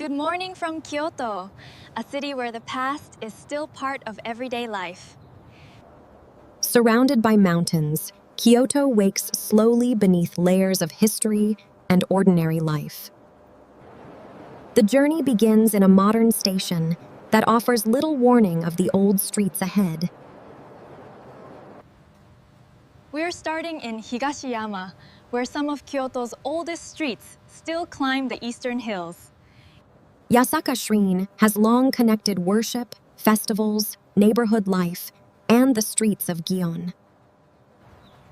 Good morning from Kyoto, a city where the past is still part of everyday life. Surrounded by mountains, Kyoto wakes slowly beneath layers of history and ordinary life. The journey begins in a modern station that offers little warning of the old streets ahead. We're starting in Higashiyama, where some of Kyoto's oldest streets still climb the eastern hills. Yasaka Shrine has long connected worship, festivals, neighborhood life, and the streets of Gion.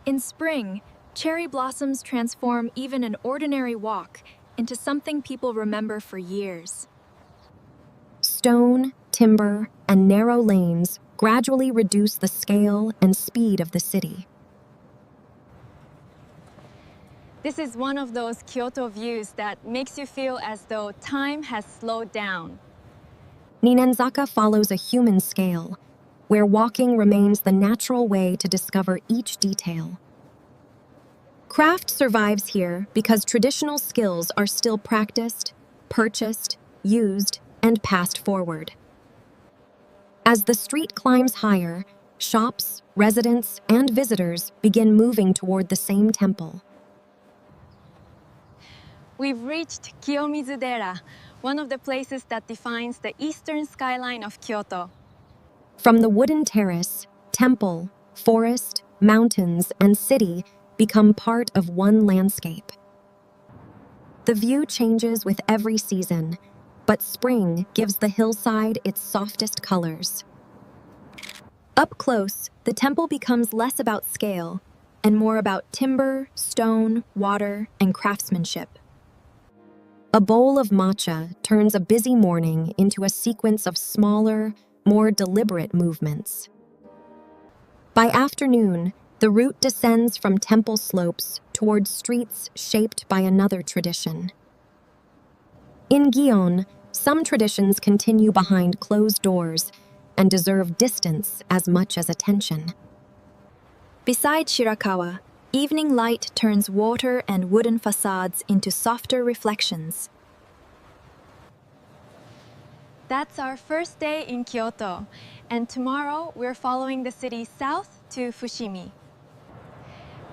In spring, cherry blossoms transform even an ordinary walk into something people remember for years. Stone, timber, and narrow lanes gradually reduce the scale and speed of the city. This is one of those Kyoto views that makes you feel as though time has slowed down. Ninenzaka follows a human scale, where walking remains the natural way to discover each detail. Craft survives here because traditional skills are still practiced, purchased, used, and passed forward. As the street climbs higher, shops, residents, and visitors begin moving toward the same temple. We've reached Kiyomizu-dera, one of the places that defines the eastern skyline of Kyoto. From the wooden terrace, temple, forest, mountains, and city become part of one landscape. The view changes with every season, but spring gives the hillside its softest colors. Up close, the temple becomes less about scale and more about timber, stone, water, and craftsmanship. A bowl of matcha turns a busy morning into a sequence of smaller, more deliberate movements. By afternoon, the route descends from temple slopes towards streets shaped by another tradition. In Gion, some traditions continue behind closed doors and deserve distance as much as attention. Beside Shirakawa, evening light turns water and wooden facades into softer reflections. That's our first day in Kyoto, and tomorrow we're following the city south to Fushimi.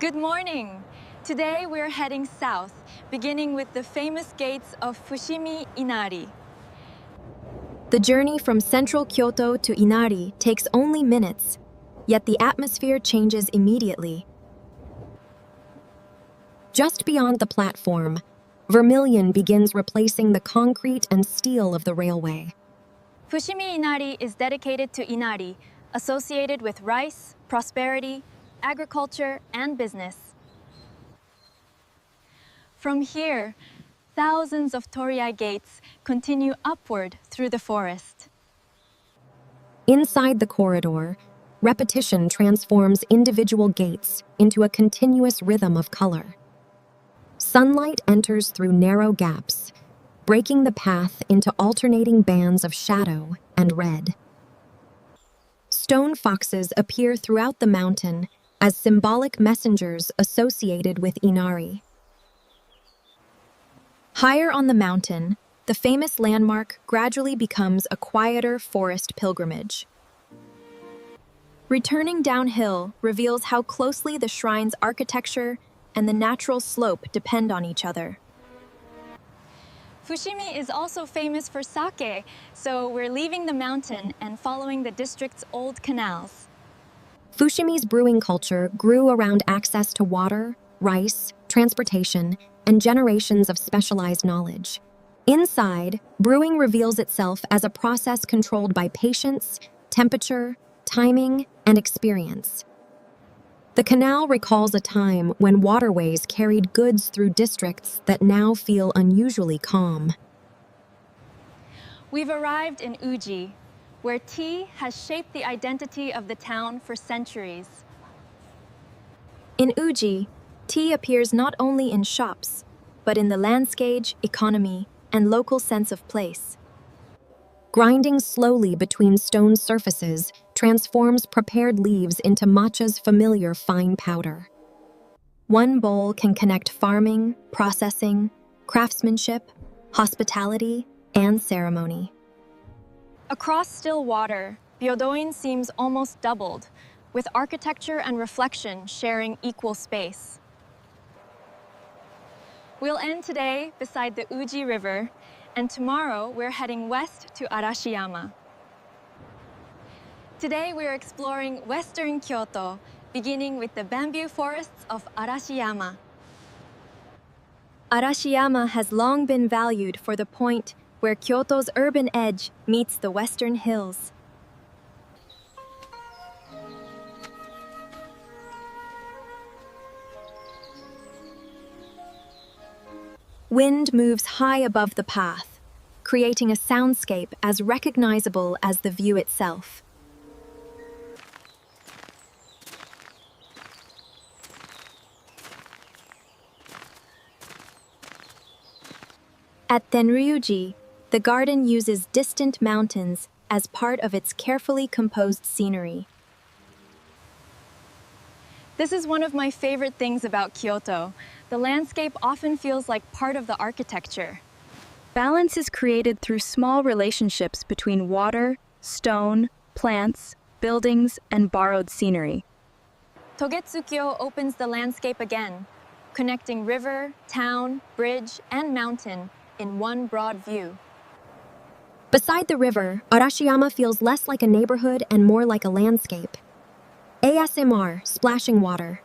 Good morning! Today we're heading south, beginning with the famous gates of Fushimi Inari. The journey from central Kyoto to Inari takes only minutes, yet the atmosphere changes immediately. Just beyond the platform, vermilion begins replacing the concrete and steel of the railway. Fushimi Inari is dedicated to Inari, associated with rice, prosperity, agriculture, and business. From here, thousands of torii gates continue upward through the forest. Inside the corridor, repetition transforms individual gates into a continuous rhythm of color. Sunlight enters through narrow gaps, breaking the path into alternating bands of shadow and red. Stone foxes appear throughout the mountain as symbolic messengers associated with Inari. Higher on the mountain, the famous landmark gradually becomes a quieter forest pilgrimage. Returning downhill reveals how closely the shrine's architecture and the natural slope depend on each other. Fushimi is also famous for sake, so we're leaving the mountain and following the district's old canals. Fushimi's brewing culture grew around access to water, rice, transportation, and generations of specialized knowledge. Inside, brewing reveals itself as a process controlled by patience, temperature, timing, and experience. The canal recalls a time when waterways carried goods through districts that now feel unusually calm. We've arrived in Uji, where tea has shaped the identity of the town for centuries. In Uji, tea appears not only in shops, but in the landscape, economy, and local sense of place. Grinding slowly between stone surfaces transforms prepared leaves into matcha's familiar fine powder. One bowl can connect farming, processing, craftsmanship, hospitality, and ceremony. Across still water, Byodoin seems almost doubled, with architecture and reflection sharing equal space. We'll end today beside the Uji River, and tomorrow we're heading west to Arashiyama. Today we're exploring western Kyoto, beginning with the bamboo forests of Arashiyama. Arashiyama has long been valued for the point where Kyoto's urban edge meets the western hills. Wind moves high above the path, creating a soundscape as recognizable as the view itself. At Tenryuji, the garden uses distant mountains as part of its carefully composed scenery. This is one of my favorite things about Kyoto. The landscape often feels like part of the architecture. Balance is created through small relationships between water, stone, plants, buildings, and borrowed scenery. Togetsukyo opens the landscape again, connecting river, town, bridge, and mountain in one broad view. Beside the river, Arashiyama feels less like a neighborhood and more like a landscape. ASMR, splashing water.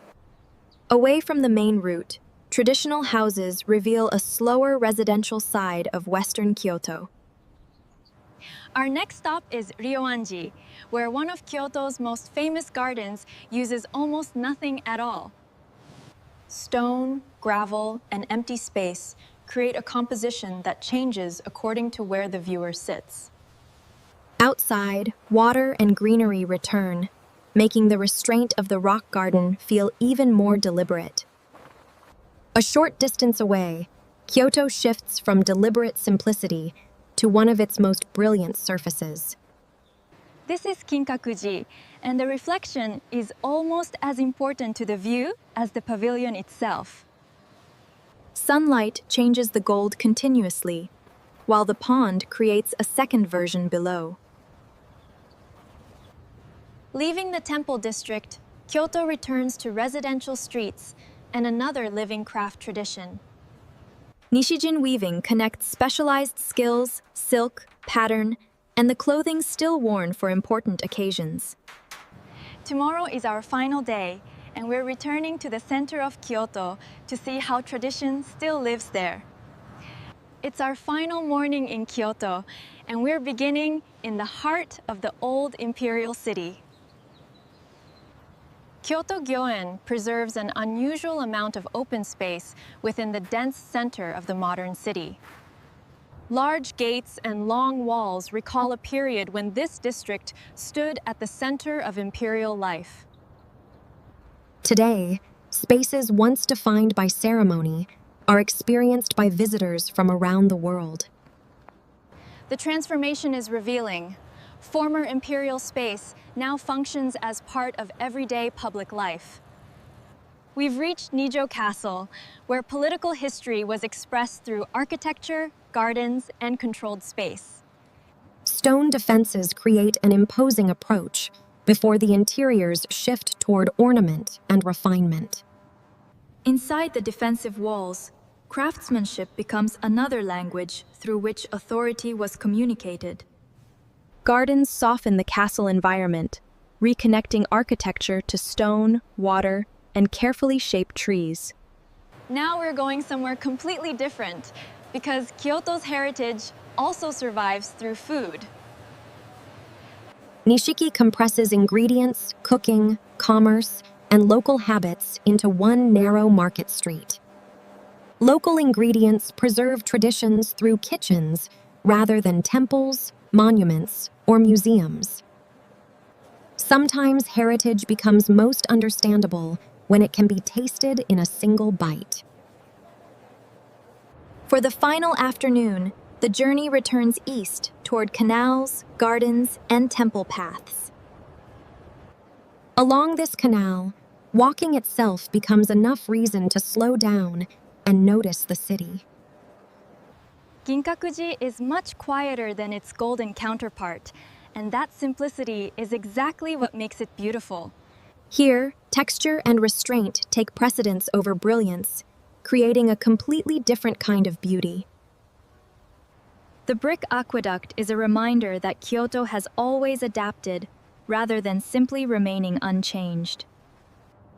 Away from the main route, traditional houses reveal a slower residential side of western Kyoto. Our next stop is Ryoanji, where one of Kyoto's most famous gardens uses almost nothing at all. Stone, gravel, and empty space create a composition that changes according to where the viewer sits. Outside, water and greenery return, making the restraint of the rock garden feel even more deliberate. A short distance away, Kyoto shifts from deliberate simplicity to one of its most brilliant surfaces. This is Kinkakuji, and the reflection is almost as important to the view as the pavilion itself. Sunlight changes the gold continuously, while the pond creates a second version below. Leaving the temple district, Kyoto returns to residential streets and another living craft tradition. Nishijin weaving connects specialized skills, silk, pattern, and the clothing still worn for important occasions. Tomorrow is our final day, and we're returning to the center of Kyoto to see how tradition still lives there. It's our final morning in Kyoto, and we're beginning in the heart of the old imperial city. Kyoto-gyoen preserves an unusual amount of open space within the dense center of the modern city. Large gates and long walls recall a period when this district stood at the center of imperial life. Today, spaces once defined by ceremony are experienced by visitors from around the world. The transformation is revealing. Former imperial space now functions as part of everyday public life. We've reached Nijo Castle, where political history was expressed through architecture, gardens, and controlled space. Stone defenses create an imposing approach before the interiors shift toward ornament and refinement. Inside the defensive walls, craftsmanship becomes another language through which authority was communicated. Gardens soften the castle environment, reconnecting architecture to stone, water, and carefully shaped trees. Now we're going somewhere completely different, because Kyoto's heritage also survives through food. Nishiki compresses ingredients, cooking, commerce, and local habits into one narrow market street. Local ingredients preserve traditions through kitchens rather than temples, monuments, or museums. Sometimes heritage becomes most understandable when it can be tasted in a single bite. For the final afternoon, the journey returns east toward canals, gardens, and temple paths. Along this canal, walking itself becomes enough reason to slow down and notice the city. Ginkakuji is much quieter than its golden counterpart, and that simplicity is exactly what makes it beautiful. Here, texture and restraint take precedence over brilliance, creating a completely different kind of beauty. The brick aqueduct is a reminder that Kyoto has always adapted, rather than simply remaining unchanged.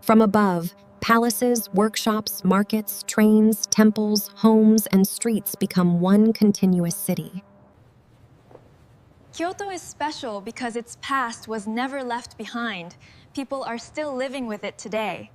From above, palaces, workshops, markets, trains, temples, homes, and streets become one continuous city. Kyoto is special because its past was never left behind. People are still living with it today.